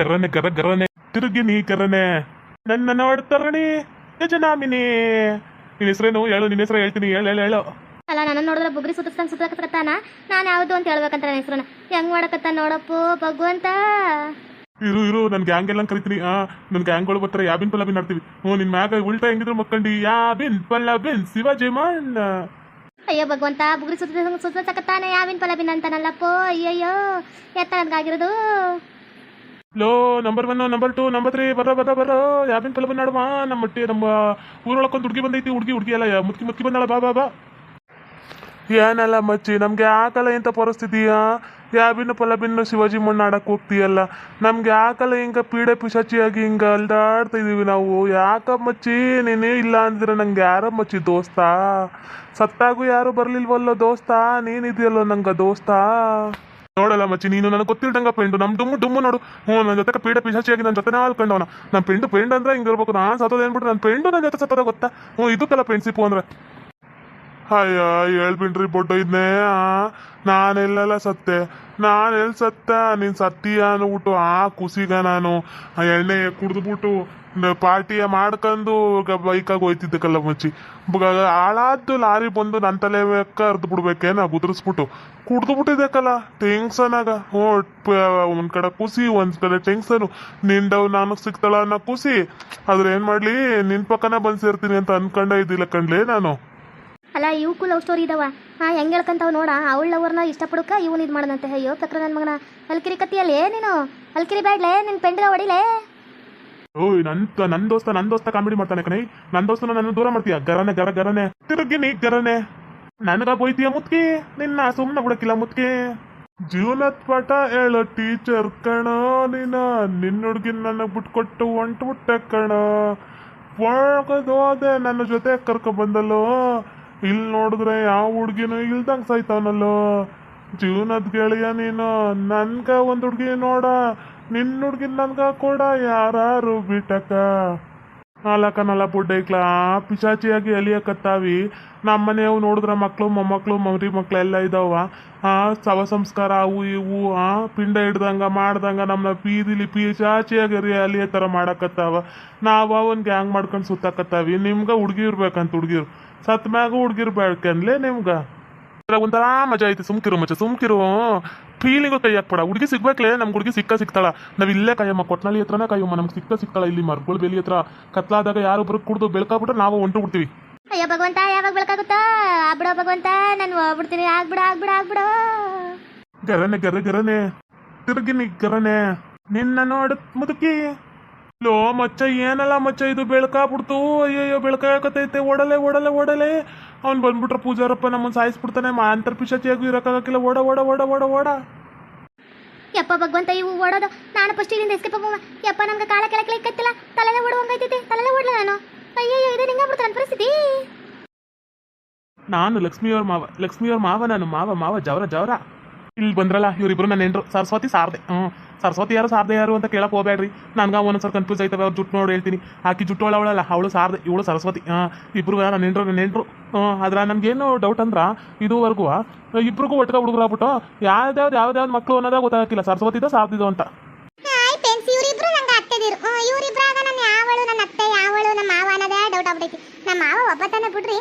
ಗರನೆ ಗರನೆ ತಿರುಗಿನಿ ಗರನೆ ನನ್ನ ನೋಡ್ತಾರಣಿ ಯಜನಾಮಿನಿ. ನಿನ್ನ ಹೆಸರೇನು ಹೇಳು, ನಿನ್ನ ಹೆಸರು ಹೇಳ್ತೀನಿ, ಹೇಳು. ಅಲ್ಲ ನನ್ನ ನೋಡಿದ್ರೆ ಬುಗ್ರಿ ಸುತ್ತಕತ್ತಾನ. ನಾನು ಯಾವುದು ಅಂತ ಹೇಳ್ಬೇಕಂತ ನನ್ನ ಹೆಸರನ್ನ ಹೆಂಗ್ ಮಾಡಕತ್ತ ನೋಡಪ್ಪು ಭಗವಂತ. ಇರು ನನ್ ಗ್ಯಾಂಗ್ ಎಲ್ಲ ಕರಿತೀನಿ. ನನ್ ಗ್ಯಾಂಗ್ಗಳು ಬರ್ತಾರೆ, ಯಾಬಿನ್ ಪಲಾಬಿನ್ ಆಡ್ತೀವಿ. ನಿನ್ ಮ್ಯಾಗ ಉಲ್ಟಾ ಹೆಂಗಿದ್ರು ಮಕ್ಕಂಡಿ ಯಾಬಿನ್ ಪಲಾಬಿನ್ ಶಿವಾಜಿ ಮಣ್ಣ. ಅಯ್ಯೋ ಭಗವಂತ, ಬುಗ್ರಿ ಸುತ್ತಕತ್ತಾನೆ ಯಾವಿನ ಪಲಾಬಿನ್ ಅಂತಾನಲ್ಲಪ್ಪೋ. ಅಯ್ಯಯ್ಯೋ ಎತ್ತ ನನ್ಗಾಗಿರೋದು. ಲೋ ನಂಬರ್ 1 ನಂಬರ್ 2 ನಂಬರ್ 3 ಬರೋ ಯಾಬಿನ್ ಪಲಾಬಿನ್ ಆಡುವ. ನಮ್ಮ ಊರೊಳಕೊಂದು ಹುಡುಗಿ ಬಂದೈತಿ. ಹುಡುಗಿ ಅಲ್ಲ ಮುತ್ಕಿ ಬಂದಾಳ. ಬಾ ಏನಲ್ಲ ಮಚ್ಚಿ, ನಮ್ಗೆ ಯಾಕಲ್ಲ ಇಂಥ ಪರಿಸ್ಥಿತಿಯ ಯಾಬಿನ ಪಲಾಬಿನ್ನು ಶಿವಾಜಿ ಮಣ್ಣು ಆಡಕ್ಕೆ ಹೋಗ್ತೀಯಲ್ಲ. ನಮ್ಗೆ ಯಾಕಲ್ಲ ಹಿಂಗ ಪೀಡೆ ಪಿಶಾಚಿಯಾಗಿ ಹಿಂಗ ಅಲ್ದಾಡ್ತಾ ಇದೀವಿ ನಾವು. ಯಾಕ ಮಚ್ಚಿ ನೀನೇ ಇಲ್ಲ ಅಂದಿರ ನಂಗೆ ಯಾರ ಮಚ್ಚಿ ದೋಸ್ತ? ಸತ್ತಾಗೂ ಯಾರು ಬರ್ಲಿಲ್ವಲ್ಲೋ ದೋಸ್ತ, ನೀನಿದೆಯಲ್ಲೋ ನಂಗೆ ದೋಸ್ತ. ನೋಡಲ್ಲ ಮಚ್ಚಿ, ನೀನು ನನಗೆ ಗೊತ್ತಿಲ್ದಂಗ ಪೆಂಡು ನಮ್ ಡುಮ್ಮು ನೋಡು. ನನ್ನ ಜೊತೆ ಪೀಡೆ ಪಿಶಾಚಿಯಾಗಿ ನನ್ನ ಜೊತೆ ಅಲ್ಕೊಂಡವನ. ನಮ್ಮ ಪೆಂಡು ಅಂದ್ರೆ ಹಿಂಗೆ ಇರ್ಬೇಕು. ನಾನು ಸತ್ತೋದು ಏನ್ಬಿಟ್ರೆ ನನ್ನ ಪೆಂಡು ನನ್ನ ಜೊತೆ ಸತ್ತೋದ ಗೊತ್ತಾ? ಇದಕ್ಕೆಲ್ಲ ಫ್ರೆಂಡ್ಶಿಪ್ಪು ಅಂದ್ರೆ. ಅಯ್ಯ ಹೇಳ್ಬಿಡ್ರಿ ಬೊಡ್ಡ ಇದನ್ನೇ. ನಾನೆಲ್ಲ ಸತ್ತೆ, ನಾನೆಲ್ಲಿ ಸತ್ತ? ನೀನು ಸತ್ತೀಯ ಅಂದ್ಬಿಟ್ಟು ಖುಷಿಗ ನಾನು ಎಣ್ಣೆ ಕುಡಿದ್ಬಿಟ್ಟು ಪಾರ್ಟಿಯ ಮಾಡ್ಕೊಂಡು ಬೈಕಾಗಿ ಹೋಯ್ತಿದ್ದಕ್ಕಲ್ಲ ಮಚ್ಚಿ. ಹಾಳಾದ್ದು ಲಾರಿ ಬಂದು ನನ್ನ ತಲೆ ಅರ್ದು ಬಿಡ್ಬೇಕೇನ ಗುದ್ರಿಸ್ಬಿಟ್ಟು ಕುಡ್ದುಬಿಟ್ಟಿದ್ದಕ್ಕಲ್ಲ ಟೆನ್ಷನಾಗ. ಒಂದ್ ಕಡೆ ಖುಷಿ, ಒಂದ್ ಕಡೆ ಟೆನ್ಷನು. ನಿಂದವ್ ನನಗೆ ಸಿಗ್ತಾಳ ಅನ್ನೋ ಖುಷಿ. ಆದ್ರೆ ಏನ್ ಮಾಡ್ಲಿ, ನಿನ್ ಪಕ್ಕನ ಬಂದು ಸೇರ್ತೀನಿ ಅಂತ ಅನ್ಕೊಂಡ ಇದ್ದಿಲ್ಲ ಕಣ್ಲೇ ನಾನು. ಅಲ್ಲ ಇವಕ್ಕೂ ಲವ್ ಸ್ಟೋರಿ ಇದಾವ. ಹೆಂಗೆ ಹೇಳ್ಕಂತಾವ್ ನೋಡ. ಅವಳವ್ರನ್ನ ಇಷ್ಟಪಡಕ ಇವನು ಇದು ಮಾಡದಂತೆ. ಅಯ್ಯೋ ಪಕ್ರ ನನ್ನ ಮಗನ ಅಲ್ಕಿರಿ ಕತ್ತಿಯಲ್ಲಿ ನೀನು ಅಲ್ಕಿರಿ ಬ್ಯಾಡ್ಲೆ ನಿನ್ನ ಪೆಂಡ್ರ ಹೊಡಿಲೆ. ಓಯ್ ನನ್ ದೋಸ್ತ ಕಾಮಿಡಿ ಮಾಡ್ತಾನೆ ಕಣೈ. ನನ್ನ ದೋಸ್ತನ ನನ್ನ ದೂರ ಮಾಡ್ತೀಯ. ಗರನೆ ತಿರುಗಿನಿ ಗರನೆ. ನನಗ ಬೋಯ್ತೀಯ ಮುತ್ಕಿ, ನಿನ್ನ ಸುಮ್ಮನೆ ಬಿಡಕ್ಕಿಲ್ಲ ಮುತ್ಕಿ. ಜೀವನದ ಪಾಠ ಹೇಳೋ ಟೀಚರ್ ಕಣ ನಿನ್ನ ಹುಡ್ಗಿನ ನನಗೆ ಬಿಟ್ಕೊಟ್ಟು ಹೊಂಟ್ಬಿಟ್ಟೆ ಕಣ. ಹೋದೆ ನನ್ನ ಜೊತೆ ಕರ್ಕೊ ಬಂದಲ್ಲೋ. ಇಲ್ಲಿ ನೋಡಿದ್ರೆ ಯಾವ ಹುಡ್ಗಿನೂ ಇಲ್ದಂಗೆ ಸಾಯ್ತಾವನಲ್ಲೋ. ಜೀವನದ ಗೆಳೆಯ ನೀನು. ನನ್ಗ ಒಂದು ಹುಡ್ಗಿ ನೋಡ, ನಿನ್ನ ಹುಡ್ಗಿನ ನನ್ಗ ಕೊಡ ಯಾರು ಬಿಟ್ಟಕ್ಕ. ನಾಲ್ಕನಲ್ಲ ಬುಡ್ಡೈಕ್ಲ ಪಿಶಾಚಿಯಾಗಿ ಎಲಿಯಕತ್ತಾವಿ. ನಮ್ಮನೆಯವು ನೋಡಿದ್ರೆ ಮಕ್ಕಳು ಮೊಮ್ಮಕ್ಕಳು ಮರಿಮಕ್ಳೆಲ್ಲ ಇದಾವ. ಶವ ಸಂಸ್ಕಾರ ಅವು ಇವು ಪಿಂಡ ಹಿಡ್ದಂಗ ಮಾಡ್ದಂಗ ನಮ್ಮನ್ನ ಬೀದಿಲಿ ಪಿಶಾಚಿಯಾಗಿ ಅಲಿಯೋ ಥರ ಮಾಡಕತ್ತಾವ. ನಾವು ಒಂದು ಗ್ಯಾಂಗ್ ಮಾಡ್ಕೊಂಡು ಸುತ್ತಾಕತ್ತಾವಿ. ನಿಮ್ಗೆ ಹುಡ್ಗಿ ಇರ್ಬೇಕಂತ ಹುಡ್ಗಿರು ಸತ್ ಮ್ಯಾಗ ಹುಡ್ಗಿರ್ ಬೇಕಂದ್ಲೇ ನಿಮ್ಗ. ಒಂಥರ ಮಜಾ ಐತಿ. ಸುಮ್ಕಿರು ಫೀಲಿಂಗು ಕೈ ಹಾಕ್ಬೇಡ. ಹುಡುಗಿ ಸಿಗ್ಬೇಕ್ಲೇ. ನಮ್ಗೆ ಹುಡುಗಿ ಸಿಗ್ತಾಳ. ನಾವ್ ಇಲ್ಲೇ ಕೈಯಮ್ಮ ಕೊಟ್ನಳ್ಳಿ ಹತ್ರನೇ ಕೈಯಮ್ಮ. ನಮ್ಗೆ ಸಿಗ್ತಾಳ ಇಲ್ಲಿ ಮರ್ಗಳು ಬೇಲಿ ಹತ್ರ. ಕತ್ಲಾದಾಗ ಯಾರೊಬ್ರು ಕುಡ್ದು ಬೆಳ್ಕಾಬಿಟ್ರೆ ನಾವು ಹೊಂಟು ಬಿಡ್ತೀವಿ. ಅಯ್ಯೋ ಭಗವಂತ, ಯಾವಾಗ ಬೆಳಕಾಗುತ್ತಾ? ಆಗ್ಬಿಡೋ ಭಗವಂತ, ನಾನು ಹೋಗ್ಬಿಡ್ತೀನಿ. ಆಗ್ಬಿಡ ಗರನೆ ತಿರುಗಿನಿ ಗರನೆ. ನಿನ್ನ ನೋಡ ಮುದುಕಿ. ಲೋ ಮಚ್ಚ, ಏನಲ್ಲ ಮಚ್ಚ ಇದು ಬೆಳ್ಕಾಬಿಡ್ತು. ಅಯ್ಯಯ್ಯೋ ಬೆಳ್ಕಾಕತೈತೆ. ಓಡಲೆ ಅವ್ನು ಬಂದ್ಬಿಟ್ರೆ ಪೂಜಾರಪ್ಪ ನಮ್ಮನ್ನು ಸಾಯಿಸ್ಬಿಡ್ತಾನೆ. ಅಂತರ್ ಪಿಶಾಚಿಯಾಗೂ ಇರೋಕ್ಕಾಗಕ್ಕಿಲ್ಲ. ಓಡ. ಯಪ್ಪ ಭಗವಂತ, ಇವು ಓಡೋದು. ನಾನು ಫಸ್ಟ್ ಇಲ್ಲಿಂದ ಎಸ್ಕೇಪ್ ಹೋಗುವ. ಯಪ್ಪ ನಮ್ಗೆ ಕಾಲ ಕೆಳಕ್ಕೆ ಇಕ್ಕತ್ತಿಲ್ಲ. ತಲೆನೇ ಓಡುವಂಗೈತೈತಿ. ತಲೆನೇ ಓಡ್ಲ ನಾನು. ಅಯ್ಯಯ್ಯೋ ಇದು ನಿಂಗಾಗ್ಬಿಡ್ತು ನನ್ನ ಪರಿಸ್ಥಿತಿ. ನಾನು ಲಕ್ಷ್ಮಿಯವ್ರ ಮಾವ ನಾನು ಮಾವ ಜವರ. ಇಲ್ಲಿ ಬಂದ್ರಲ್ಲ ಇವರಿಬ್ರು ನನ್ನ ಹೆಂಡ್ರು ಸರಸ್ವತಿ ಸಾರ್ದೆ. ಸರಸ್ವತಿ ಯಾರು ಸಾರ್ದೆ ಯಾರು ಅಂತ ಕೇಳಕ್ ಹೋಗ್ಬೇಡ್ರಿ. ನನ್ಗ ಒಂದೊಂದ್ಸಲ ಕನ್ಫ್ಯೂಸ್ ಆಯ್ತವೆ. ಅವ್ರು ಜುಟ್ಟು ನೋಡಿ ಹೇಳ್ತೀನಿ. ಆಕಿ ಜುಟ್ಟು ಅವಳಲ್ಲ, ಅವಳು ಸಾರ್ದೆ, ಇವಳು ಸರಸ್ವತಿ. ಇಬ್ರು ನನ್ನ ಹೆಂಡ್ರು. ಆದ್ರೆ ನನ್ಗೇನು ಡೌಟ್ ಅಂದ್ರ ಇದುವರೆಗೂ ಇಬ್ರಿಗೂ ಒಟ್ಟಿಗೆ ಹುಡುಗರು ಆಗ್ಬಿಟ್ಟು ಯಾವ್ದಾವ್ದು ಮಕ್ಕಳು ಅನ್ನೋದಾಗ ಗೊತ್ತಾಗಕ್ಕಿಲ್ಲ ಸರಸ್ವತಿದೋ ಸಾರ್ದಿದೋ ಅಂತ. ನಮ್ಮ ಮಾವ ಒಬ್ಬತನ ಬಿಡ್ರಿ.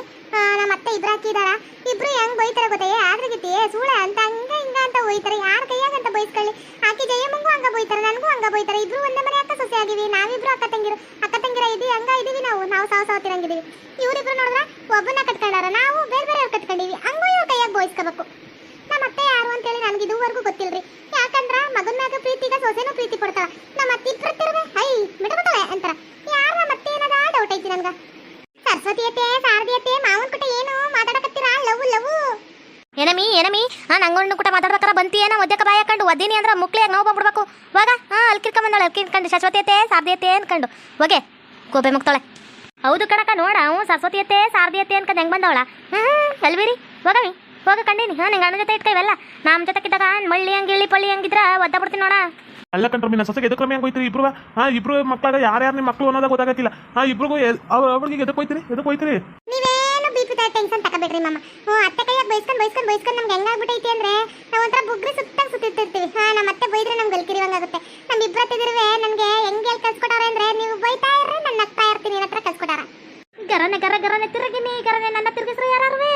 ನಮ್ಮ ಅತ್ತೆ ಇಬ್ರು ಹಾಕಿದಾರ. ಇಬ್ರು ಹೆಂಗ್ ಬೈತಾರ ಗೊತ್ತೇ? ಆದ್ರಗಿತಿ ಸೂಳ ಅಂತ ಹಂಗ ಹಿಂಗ ಅಂತ ಬೈತಾರೆ. ಯಾರ ಕೈಯಾಗ ಅಂತ ಬೈಸ್ಕೊಳ್ಳಿ. ಆಕಿ ಜಯಮ್ಮಂಗೂ ಹಂಗ ಬೈತಾರ, ನನಗೂ ಹಂಗ ಬೈತಾರ. ಇಬ್ರು ಒಂದೇ ಮನೆ ಅಕ್ಕ ಸೊಸೆ ಆಗಿವಿ. ನಾವಿಬ್ರು ಅಕ್ಕ ತಂಗಿರ ಇದೀವಿ. ಹಂಗ ಇದೀವಿ ನಾವು ಸಾವ ತಿರಂಗಿದೀವಿ. ಇವ್ರಿಬ್ರು ನೋಡಿದ್ರ ಒಬ್ಬನ ಕಟ್ಕೊಂಡಾರ, ನಾವು ಬೇರೆ ಕಟ್ಕೊಂಡಿವಿ. ಹಂಗೂ ಇವ್ರ ಕೈಯಾಗ ಬೈಸ್ಕೋಬೇಕು. ನಮ್ಮ ಅತ್ತೆ ಯಾರು ಅಂತೇಳಿ ನನ್ಗೆ ಇದುವರೆಗೂ ಗೊತ್ತಿಲ್ರಿ. ಯಾಕಂದ್ರ ಮಗನ ಮ್ಯಾಗ ಪ್ರೀತಿಗ ಸೊಸೆನೂ ಪ್ರೀತಿ ಕೊಡ್ತಾಳ. ನಮ್ಮ ಅತ್ತೆ ಇಬ್ಬರು ಬಿಟ್ಬಿಡ್ತಾಳೆ ಅಂತಾರ. ಯಾರ ಮತ್ತೆ ಏನದ ಡೌಟ್ ಐತಿ ನನ್ಗ. ಸರಸ್ವತಿಯತೆ ಸಾರದಿಯತೆ ಮಾವನ್ ಕುಟ ಏನು ಮಾತಾಡಕತ್ತೀರಾ? ಲವ್ ಏನಮಿ ನಂಗೊಂಡು ಕುಟ ಮಾತಾಡ್ಬೇಕಾರ ಬಂತಿಯೇನ? ಒದ್ದಕ ಬಾಯ ಹಾಕೊಂಡು ಒದ್ದೀನಿ ಅಂದ್ರೆ ಮುಕ್ಳಿಯಾಗ ನಾವು ಬಂದ್ಬಿಡ್ಬೇಕು. ಇವಾಗ ಅಲ್ಕಿರ್ಕೊಂಬಂದಾಳೆ. ಅಲ್ಕಿರ್ಕೊಂಡು ಶಾಶ್ವತಿಯತೆ ಸಾರದಿಯತೆ ಅನ್ಕೊಂಡು ಹೋಗೆ ಗೋಬೆ ಮುಕ್ತಾಳೆ. ಹೌದು ಕಣಕ ನೋಡ. ಸರಸ್ವತಿಯತೆ ಸಾರದಿಯತೆ ಅನ್ಕೊಂಡು ಹೆಂಗ್ ಬಂದವಳ. ಅಲ್ವಿರಿ ಹೋಗ ಕಂಡೀನಿ. ನಿಂಗೆ ಅಣ್ಣ ಜೊತೆ ಇಟ್ಕೈವಲ್ಲ. ನಮ್ಮ ಜೊತೆ ಕಿದ್ದಾಗ ಮಳ್ಳಿ ಹಂಗೆ ಇಳಿ ಪಳ್ಳಿ ಹಂಗಿದ್ರ ಒದ್ದ ಬಿಡ್ತೀನಿ ನೋಡ. ಅಲ್ಲ ಕಣ್ರಿ, ನನ್ನ ಸೊಸೆಗೆ ಎದಕ್ಕೆ ಹೆಂಗೆ ಹೋಯ್ತೀರಿ ಇಬ್ರು ಮಕ್ಕಳಾಗ ಯಾರ್ಯಾರು ನಿಮ್ಮ ಮಕ್ಕಳು ಅನ್ನೋದಾಗ ಗೊತ್ತಾಗಕ್ಕಿಲ್ಲ. ಇಬ್ರಿಗೂ ಅವ್ರಿಗೆ ಎದಕ್ಕೆ ಹೋಯ್ತೀರಿ? ನೀವೇನು ಬಿಪಿ ಟೆನ್ಷನ್ ತಗೋಬೇಡ್ರಿ ಮಾಮ. ಅತ್ತೆ ಕೈಯಾಗ ಬೈಸ್ಕೊಂಡು ನಮ್ಗೆ ಹೆಂಗಾಗ್ಬಿಟ್ಟೈತಿ ಅಂದ್ರೆ ನಾವು ಒಂಥರ ಬುಗ್ರಿ ಸುತ್ತಿರ್ತೀವಿ. ನಮ್ಮ ಅತ್ತೆ ಬೈದ್ರೆ ನಮ್ಗೆ ಗಲ್ಕಿರಿವಂಗಾಗುತ್ತೆ. ನಮ್ಮ ಇಬ್ಬರತ್ತಿದಿರುವೆ ತಿರುಗಿನಿ ಕರನೆ ನನ್ನ ತಿರುಗಿಸ್ರು ಯಾರೇ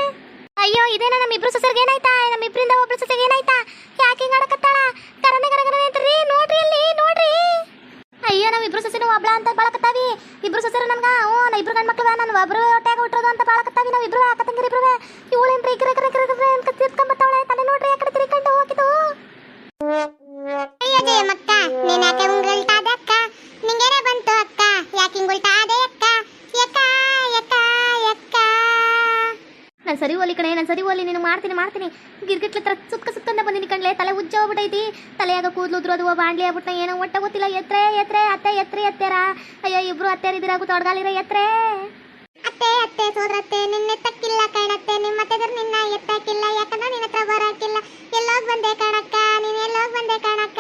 ಅಯ್ಯೋ ಇದೇನ ನಮ್ಮಿಬ್ರು ಸೊಸೆಗೆ ಏನಾಯ್ತಾ ನಮ್ಮಿಬ್ರಿಂದ ಒಬ್ರು ಸೊಸೆಗೆ ಏನಾಯ್ತಾ ಯಾಕೆ ಹಿಂಗ್ ಆಡಕತ್ತಾಳ ಕರನೆ ಕರಗನೆ ಅಂತ್ರಿ ನೋಡ್ರಿ ಇಲ್ಲಿ ನೋಡ್ರಿ ಅಯ್ಯೋ ನಾವಿಬ್ರು ಸೊಸೆನು ಒಬ್ಳ ಅಂತ ಬಾಳಕತ್ತಾವಿ ಇಬ್ರು ಸೊಸೆರು ನನ್ಗ ನಾ ಇಬ್ರು ಗಂಡ್ ಮಕ್ಳು ನಾನು ಒಬ್ರು ಹೊಟ್ಟೆಗೆ ಹುಟ್ಟೋದು ಅಂತ ಬಾಳಕತ್ತಾವಿ ನಾವಿಬ್ರು ಅಕ್ಕ ತಂಗಿರಿ ಇಬ್ರು ಇವಳೇನ್ರಿ ಅಂತ ತಿರ್ಕೊಂಬತ್ತಾವಳೆ ತಲೆ ನೋಡ್ರಿ ಆ ಕಡೆ ತಿರ್ಕೊಂಡು ಹೋಗಿದ್ದು ಅಯ್ಯೋ ಜಯಮ್ಮಕ್ಕ ನೀನ್ ಯಾಕೆ ಉಂಗುಳ್ತಾದೆ ಅಕ್ಕ ನಿಂಗೇನೆ ಬಂತು ಅಕ್ಕ ಯಾಕೆ ಹಿಂಗುಳ್ತಾದೆ ಅಕ್ಕ ಯಕ್ಕ ಯಕ್ಕ ಯಕ್ಕ ನಾನು ಸರಿ ಹೋಲಿ ಕಣೆ ನಾನು ಸರಿ ಹೋಲಿ ನೀನು ಮಾಡ್ತೀನಿ ಗಿರ್ಗಿಟ್ಲ ತರ ಸುತ್ತಂದ ಬಂದಿನಿ ಕಣ್ಲೆ ತಲೆ ಉಜ್ಜ ಹೋಗ್ಬಿಟ್ಟೈತಿ ತಲೆಯಾಗ ಕೂದಲು ಉದ್ರೋದು ಬಾಂಡ್ಲಿ ಆಗ್ಬಿಟ್ಟ ಏನೋ ಒಟ್ಟ ಗೊತ್ತಿಲ್ಲ ಎತ್ರೆ ಅತ್ತೆ ಎತ್ತೆರ ಅಯ್ಯೋ ಇಬ್ರು ಅತ್ತೆರಿದಿರ ತೊಡಗಾಲಿರ ಎತ್ರೆ ಅತ್ತೆ ಸೋದ್ರತ್ತೆ ನಿನ್ನ ಎತ್ತಕ್ಕಿಲ್ಲ ಕಾಣತ್ತೆ ನಿಮ್ಮ ಅತ್ತೆದ್ರ ನಿನ್ನ ಎತ್ತಾಕಿಲ್ಲ ಯಾಕಂದ್ರೆ ನಿನ್ನ ಹತ್ರ ಬರಾಕಿಲ್ಲ ಎಲ್ಲೋಗ್ ಬಂದೆ ಕಾಣಕ್ಕ ನೀನ್ ಎಲ್ಲೋಗ್ ಬಂದೆ ಕಾಣಕ್ಕ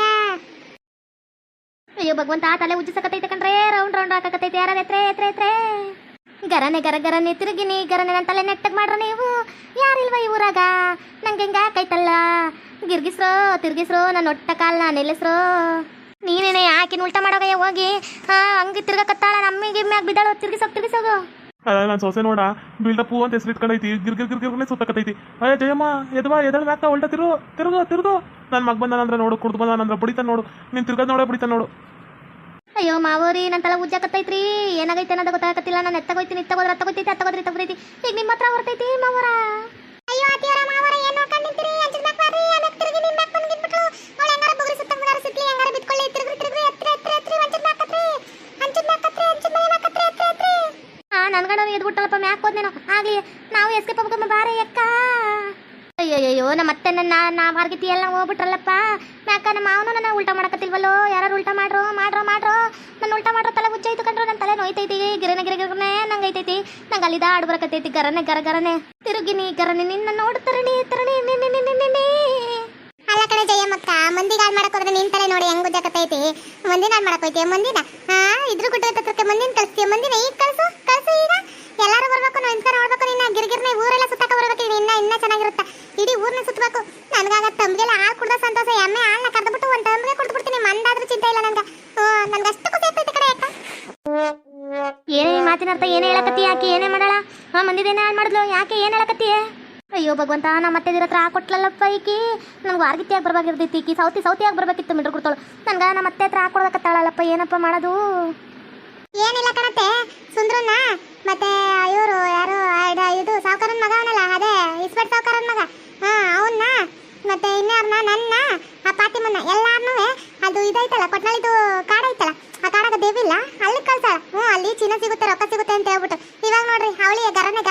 ಅಯ್ಯೋ ಭಗವಂತ ತಲೆ ಉಜ್ಜಿಸಕತೈತೆ ಕಣ್ರೆ ರೌಂಡ್ ಹಾಕಕತೈತೆ ಯಾರ ಎತ್ರೆ ಗರನೆ ತಿರುಗಿನಿ ಗರನೆ ನನ್ನ ತಲೆ ನೆಟ್ಟಗ್ ಮಾಡ್ರ ನೀವು ಯಾರಿಲ್ವ ಈ ಊರಾಗ ನಂಗೆ ಹೆಂಗ ಆಕೈತಲ್ಲ ತಿರ್ಗಿಸ್ರೋ ನನ್ನ ಒಟ್ಟ ಕಾಲ್ನ ನಿಲ್ಲಿಸ್ರೋ ನೀನೇನೆ ಯಾಕಿನ ಉಲ್ಟಾ ಮಾಡೋಗಯ್ಯ ಹೋಗಿ ಹಂಗೆ ತಿರ್ಗಕತ್ತಾಳ ನಮ್ಮಿಗೆ ಮ್ಯಾಗ ಬಿದ್ದಾಳು ತಿರ್ಗಿಸೋಗು ನಾನು ಸೊಸೆ ನೋಡ ಬಿಲ್ಡಪ್ಪು ಅಂತ ಹೆಸರು ಇಟ್ಕೊಂಡೈತಿ ಗಿರ್ಗಿರ್ಗಿರ್ಗಿರ್ನೇ ಸುತ್ತಕತೈತಿ ಅಯ್ಯ ಜಯಮ್ಮ ಎದಳ ಮ್ಯಾಕ ಉಲ್ಟಾ ತಿರುಗು ನನ್ನ ಮಗ ಬಂದಾನಂದ್ರೆ ನೋಡು ಕುಡ್ದು ಬಂದಾನಂದ್ರೆ ಬಡಿತಾನೆ ನೋಡು ನೀನು ತಿರ್ಗದ್ ನೋಡೋ ಬಡಿತಾನೆ ನೋಡು ಅಯ್ಯೋ ಮಾವೋರಿ ನನ್ನ ತಲೆ ಉಜ್ಜಾಕತ್ತೈತ್ರಿ ಏನಾಗೈತೆ ಅನ್ನೋದು ಗೊತ್ತಾಗತ್ತಿಲ್ಲ ನಾನು ಎತ್ತಗೋಯ್ತೀನಿ ತಗೋದ್ರಿ ಈಗ ನಿಮ್ಮ ಹತ್ರ ಬರ್ತೈತಿ ಮಾವರ ಅಯ್ಯೋ ಅತಿಯರ ಮಾವರ ಏನು ನೋಡ್ಕೊಂಡು ನಿಂತಿರಿ ಅಂಚಿನ ಮ್ಯಾಕ್ ಬಾರಿ ಆಮೇಲೆ ತಿರುಗಿ ನಿಮ್ಮ ಮ್ಯಾಕ್ ಬಂದು ನಿಂತ್ಬಿಟ್ಲು ಅವಳು ಹೆಂಗಾರ ಬುಗುರಿ ಸುತ್ತಂಗಾರ ಸುತ್ತಲಿ ಹೆಂಗಾರ ಬಿತ್ಕೊಳ್ಳಿ ತಿರುಗಿ ಎತ್ರಿ ಅಂಚಿನ ಮ್ಯಾಕ್ ಎತ್ರಿ ನನ್ ಗಂಡ ಎದ್ಬಿಟ್ಟಲ್ಲಪ್ಪ ಮ್ಯಾಕ್ ಹೋದ್ನೇನೋ ಆಗ್ಲಿ ನಾವು ಎಸ್ಕೇಪ್ ಹೋಗ್ಬೇಕಮ್ಮ ಬಾರೆ ಅಕ್ಕ ಅಯ್ಯಯ್ಯೋ ನಮ್ಮ ಅತ್ತೆ ನನ್ನ ಮಾರ್ಗಿತಿ ಎಲ್ಲ ಹೋಗ್ಬಿಟ್ರಲ್ಲಪ್ಪ ಮ್ಯಾಕ ನಮ್ಮ ಮಾವನು ನನ್ನ ಉಲ್ಟಾ ಮಾಡಕತ್ತಿಲ್ವಲ್ಲೋ ಯಾರು ಉಲ್ಟಾ ಮಾಡ್ರೋ ನನ್ನ ಉಲ್ಟಾ ಮಾಡ್ರೋ ತಲೆ ಉಜ್ಜಾಯ್ತು ಕಂಡ್ರು ನನ್ನ ತಲೆ ನೋಯ್ತೈತಿ ಗಿರನೆ ನಂಗೈತೈತಿ ನಂಗೆ ಅಲ್ಲಿದ ಆಡ್ ಬರಕತ್ತೈತಿ ಗರನೆ ತಿರುಗಿನಿ ಗರನೆ ನಿನ್ನ ನೋಡ್ತರಣಿ ಅಲ್ಲ ಕಡೆ ಜಯಮ್ಮಕ್ಕ ಮಂದಿಗೆ ಹಾಳು ಮಾಡಕ್ ಹೋದ್ರೆ ನಿನ್ ತಲೆ ನೋಡಿ ಹೆಂಗ್ ಉಜ್ಜಾಕತ್ತೈತಿ ಮಂದಿನ ಹಾಳು ಮಾಡಕ್ ಹೋಯ್ತೀಯ ಮಂದಿನ ಇದ್ರ ಗುಡ್ಡಕ್ಕೆ ಮಂದಿನ ಕಳಿಸ್ತೀಯ ಮಂದಿನ ಈಗ ಕಳ್ಸು ಈಗ ಎಲ್ಲಾರು ಬರ್ಬೇಕು ನಾವು ಇಂತ ನೋಡ್ಬೇಕು ನಿನ್ನ ಗಿರ್ಗಿರ್ನ ಊರೆಲ್ಲ ಸುತ್ತಕ ಬರ್ಬೇಕು ಇನ್ನ ಚೆನ್ನಾಗಿರುತ್ತೆ ಇಡೀ ಊರ್ನ ಸುತ್ತಬೇಕು ನನ್ಗಾಗ ತಂಬಿಗೆಲ್ಲ ಹಾಲು ಕುಡ್ದ ಸಂತೋಷ ಎಮ್ಮೆ ಹಾಲ್ನ ಕರೆದ್ಬಿಟ್ಟು ಒಂದು ತಂಬಿಗೆ ಕೊಟ್ಬಿಡ್ತೀನಿ ಮಂದಾದ್ರೂ ಚಿಂತೆ ಇಲ್ಲ ನನ್ಗೆ ಅಷ್ಟು ಖುಷಿ ಆಗ್ತೈತೆ ಕಡೆ ಅಕ್ಕ ಏನೇ ಮಾತಿನ ಅರ್ಥ ಏನೇ ಹೇಳಕತ್ತಿ ಯಾಕೆ ಏನೇ ಮಾಡಲ್ಲ ಮಂದಿದೇನೇ ಹಾಳು ಮಾಡಿದ್ಲು ಯಾಕೆ ಏನ್ ಹೇಳಕತ್ತೀಯ ಅಯ್ಯೋ ಭಗವಂತ ನಮ್ಮ ಅತ್ತೆದಿರ ಹತ್ರ ಹಾಕೊಟ್ಲಲ್ಲಪ್ಪ ಈಕಿ ನನ್ಗೆ ವಾರ್ಗಿತ್ತಿಯಾಗಿ ಬರ್ಬೇಕಿರ್ತೈತಿ ಈಕಿ ಸೌತಿಯಾಗಿ ಬರ್ಬೇಕಿತ್ತು ಮಿಡ್ರು ಕೊಡ್ತಾಳು ನನ್ಗೆ ನಮ್ಮ ಅತ್ತೆ ಹತ್ರ ಹಾಕೊಡ್ಬೇಕತ್ತಾಳಲ್ಲಪ್ಪ ಏನಪ್ಪ ಮಾಡೋದು ಏನಿಲ್ಲ ಕಣತ್ತೆ ಸುಂದ್ರನ್ನ ಮತ್ತೆ ಇವರು ಯಾರು ಇದು ಸಾವುಕಾರನ ಮಗ ಅವನಲ್ಲ ಅದೇ ಇಸ್ಪೆಟ್ ಸಾವುಕಾರನ ಮಗ ಅವನ್ನ ಮತ್ತೆ ಇನ್ಯಾರನ್ನ ನನ್ನ ಆ ಪಾತಿಮನ್ನ ಎಲ್ಲಾರನ್ನೂ ಅದು ಇದೈತಲ್ಲ ಕೊಟ್ನಾಳಿದು ಕಾಡ ಐತಲ್ಲ ಆ ಕಾಡಾಗ ದೇವಿಲ್ಲ ಅಲ್ಲಿ ಕಳ್ಸಾಳ ಅಲ್ಲಿ ಚಿನ್ನ ಸಿಗುತ್ತೆ ರೊಕ್ಕ ಸಿಗುತ್ತೆ ಅಂತ ಹೇಳ್ಬಿಟ್ಟು ಇವಾಗ ನೋಡ್ರಿ ಅವಳಿಗೆ ಗರನೆ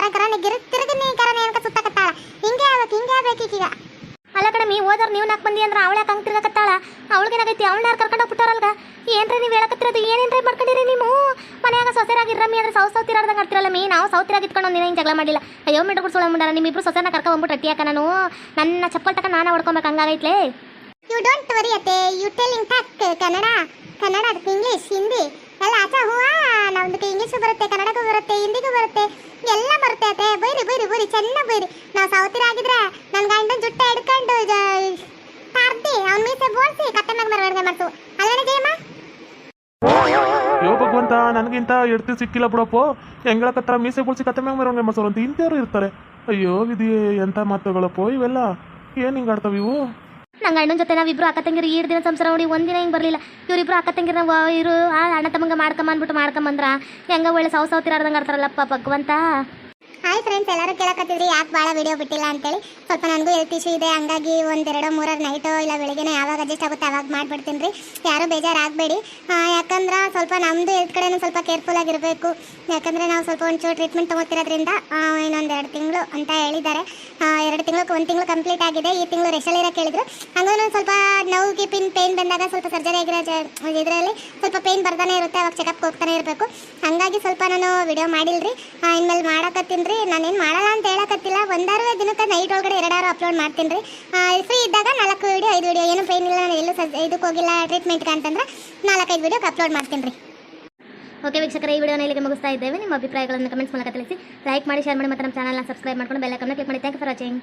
ತಿರುಗಿನಿ ಗರನೆ ಅನ್ಕ ಸುತ್ತಕತ್ತಾಳ ಹಿಂಗೆ ಆಗ್ಬೇಕು ಈಗ ಅಲ್ಲ ಕಡಮಿ ಹೋದ್ರ ನೀವು ನಾಲ್ಕು ಮಂದಿ ಅಂದ್ರೆ ಅವಳ ಹಂಗೆ ತಿರ್ಗಕತ್ತಾಳ ಅವಳಿಗೇನಾಗೈತಿ ಅವಳನ್ನ ಯಾರು ಕರ್ಕೊಂಡು ಹೋಗ್ಬಿಟ್ಟಾರಲ್ಗ ಏನ್ರಿ ನೀವು ಹೇಳಕತ್ತಿರೋದು ಏನೇನ್ರಿ ಮಾಡ್ಕೊಂಡಿರಿ ನೀವು ಮನ್ಯಾಗ ಸೊಸೆರಾಗಿರ್ರಮ್ಮಿ ಅಂದ್ರೆ ಸೌತಿರಾರ್ದಂಗೆ ಆಡ್ತಿರಲ್ಲ ನಾವು ಸೌತಿರಾಗಿ ಇಟ್ಕೊಂಡು ಒಂದಿನ ಹಿಂಗೆ ಜಗಳ ಮಾಡಿಲ್ಲ ಅಯ್ಯೋ ಮಿಡ್ರು ಕೂಡ ಸುಳ್ಳು ಮುಂಡಾರ ನಿಮ್ಮಿಬ್ರು ಸೊಸೆನ ಕರ್ಕೊಂಡು ಬಂದ್ಬಿಟ್ಟು ಅಟ್ಟಿಯಾಕ ನಾನು ನನ್ನ ಚಪ್ಪಲ್ ತಕ ನಾನು ಹೊಡ್ಕೊಬೇಕು ಹಂಗಾಗೈತ್ಲೆ ಯು ಡೋಂಟ್ ವರಿ ಅತ್ತೆ ಯು ಟೆಲ್ಲಿಂಗ್ ಟಕ್ ಕನ್ನಡ ಅದಕ್ಕೆ ಇಂಗ್ಲೀಷ್ ಹಿಂದಿ ಎಲ್ಲ ಆಚಾ ಹೂವಾ ನಮ್ದಕ್ಕೆ ಇಂಗ್ಲೀಷು ಬರುತ್ತೆ ಕನ್ನಡಕ್ಕೂ ಬರುತ್ತೆ ಹಿಂದಿಗೂ ಬರುತ್ತೆ ಎಲ್ಲ ಬರುತ್ತೆ ಅತ್ತೆ ಬೈರಿ ಚೆನ್ನಾಗಿ ಬೈರಿ ನಾವು ಸೌತಿರಾಗಿದ್ರೆ ನನ್ನ ಗಂಡನ ಜುಟ್ಟ ಹಿಡ್ಕೊಂಡು ತಾರ್ದಿ ಅವ್ನ ಮೀಸೆ ಬೋಳ್ಸಿ ಕತ್ತೆ ಮ್ಯಾಗ ಮೆರವಣಿಗೆ ಮಾಡ್ತು ಅಲ್ವೇನೆ ಜಯಮ್ಮ ಯೋ ಭಗವಂತ ನನಗಿಂತ ಎಡ್ತಿ ಸಿಕ್ಕಿಲ್ಲ ಬಿಡಪ್ಪ ಹೆಂಗಳಕತ್ರ ಮೀಸೆ ಬುಳ್ಸಿ ಕತ್ತೆ ಮ್ಯಾಗ ಮೆರವಣಿಗೆ ಮಾಡ್ಸೋರು ಅಂತ ಇಂಥವ್ರು ಇರ್ತಾರೆ ಅಯ್ಯೋ ವಿಧಿ ಎಂಥ ಮಾತುಗಳಪ್ಪ ಇವೆಲ್ಲ ಏನು ಹಿಂಗೆ ಆಡ್ತಾವ ಇವು ನಂಗೆ ಅಣ್ಣನ ಜೊತೆ ನಾವಿಬ್ರು ಅಕ್ಕ ತಂಗಿರು 2 ದಿನ ಸಂಸಾರ ನೋಡಿ ಒಂದಿನ ಹಿಂಗೆ ಬರಲಿಲ್ಲ ಇವರಿಬ್ರು ಅಕ್ಕ ತಂಗಿರ ಇವರು ಅಣ್ಣ ತಮ್ಮಂಗೆ ಮಾಡ್ಕೊಂಬಂದ್ರ ಹೆಂಗ ಒಳ್ಳೆ ಸೌತಿರಾಡ್ದಂಗೆ ಆಡ್ತಾರಲ್ಲಪ್ಪ ಭಗವಂತ ಹಾಯ್ ಫ್ರೆಂಡ್ಸ್ ಎಲ್ಲರೂ ಕೇಳಕತ್ತಿದ್ರಿ ಯಾಕೆ ಭಾಳ ವಿಡಿಯೋ ಬಿಟ್ಟಿಲ್ಲ ಅಂತೇಳಿ ಸ್ವಲ್ಪ ನನಗೂ ಹೆಲ್ತ್ ಇಶ್ಯೂ ಇದೆ ಹಂಗಾಗಿ 1 2 3 ನೈಟು ಇಲ್ಲ ಬೆಳಿಗ್ಗೆನೋ ಯಾವಾಗ ಅಡ್ಜಸ್ಟ್ ಆಗುತ್ತೆ ಅವಾಗ ಮಾಡಿಬಿಡ್ತೀನಿ ರೀ ಯಾರೂ ಬೇಜಾರಾಗಬೇಡಿ ಯಾಕಂದ್ರೆ ಸ್ವಲ್ಪ ನಮ್ಮದು ಹೆಲ್ತ್ ಕಡೆನೂ ಸ್ವಲ್ಪ ಕೇರ್ಫುಲ್ ಆಗಿರಬೇಕು ಯಾಕಂದರೆ ನಾವು ಸ್ವಲ್ಪ ಒಂಚೂರು ಟ್ರೀಟ್ಮೆಂಟ್ ತೊಗೋತಿರೋದ್ರಿಂದ ಇನ್ನೊಂದು 2 ತಿಂಗಳು ಅಂತ ಹೇಳಿದ್ದಾರೆ 2 ತಿಂಗಳು 1 ತಿಂಗಳು ಕಂಪ್ಲೀಟ್ ಆಗಿದೆ ಈ ತಿಂಗಳು ರೆಸ್ಟಲ್ಲಿರೋಕೆ ಹೇಳಿದ್ರು ಹಂಗೂ ಸ್ವಲ್ಪ ನೋವಿಗೆ ಪೇನ್ ಬಂದಾಗ ಸ್ವಲ್ಪ ಸರ್ಜರಿ ಆಗಿರೋ ಇದರಲ್ಲಿ ಸ್ವಲ್ಪ ಪೇನ್ ಬರ್ತಾನೆ ಇರುತ್ತೆ ಅವಾಗ ಚೆಕಪ್ಗೆ ಹೋಗ್ತಾನೆ ಇರಬೇಕು ಹಂಗಾಗಿ ಸ್ವಲ್ಪ ನಾನು ವಿಡಿಯೋ ಮಾಡಿಲ್ರಿ ಇನ್ಮೇಲೆ ಮಾಡಕತ್ತೀನಿ ರೀ ನಾನೇನು ಮಾಡಲ್ಲ ಅಂತ ಹೇಳಕತ್ತಿಲ್ಲ 1 ದಿನಕ್ಕೆ ನೈಟ್ ಒಳಗಡೆ 2 ಅಪ್ಲೋಡ್ ಮಾಡ್ತೀನಿ ರೀ ಫ್ರೀ ಇದ್ದಾಗ 4 ವಿಡಿಯೋ 5 ವಿಡಿಯೋ ಏನು ಪೇನ್ ಇಲ್ಲ ನಾನು ಎಲ್ಲೂ ಇದಕ್ಕೆ ಹೋಗಿಲ್ಲ ಟ್ರೀಟ್ಮೆಂಟ್ಗೆ ಅಂತಂದ್ರೆ 4-5 ವಿಡಿಯೋಕ್ಕೆ ಅಪ್ಲೋಡ್ ಮಾಡ್ತೀನಿ ರೀ ಓಕೆ ವೀಕ್ಷಕರೇ ಈ ವಿಡಿಯೋನ ಇಲ್ಲಿಗೆ ಮುಗಿಸ್ತಾ ಇದ್ದೇವೆ ನಿಮ್ಮ ಅಭಿಪ್ರಾಯಗಳನ್ನು ಕಮೆಂಟ್ಸ್ ಮೂಲಕ ತಿಳಿಸಿ ಲೈಕ್ ಮಾಡಿ ಶೇರ್ ಮಾಡಿ ಮತ್ತು ನಮ್ಮ ಚಾನಲ್ನ ಸಬ್ಸ್ಕ್ರೈಬ್ ಮಾಡ್ಕೊಂಡು ಬೆಲ್ ಐಕಾನ್ನ ಕ್ಲಿಕ್ ಮಾಡಿ ಥ್ಯಾಂಕ್ ಯು ಫಾರ್ ವಾಚಿಂಗ್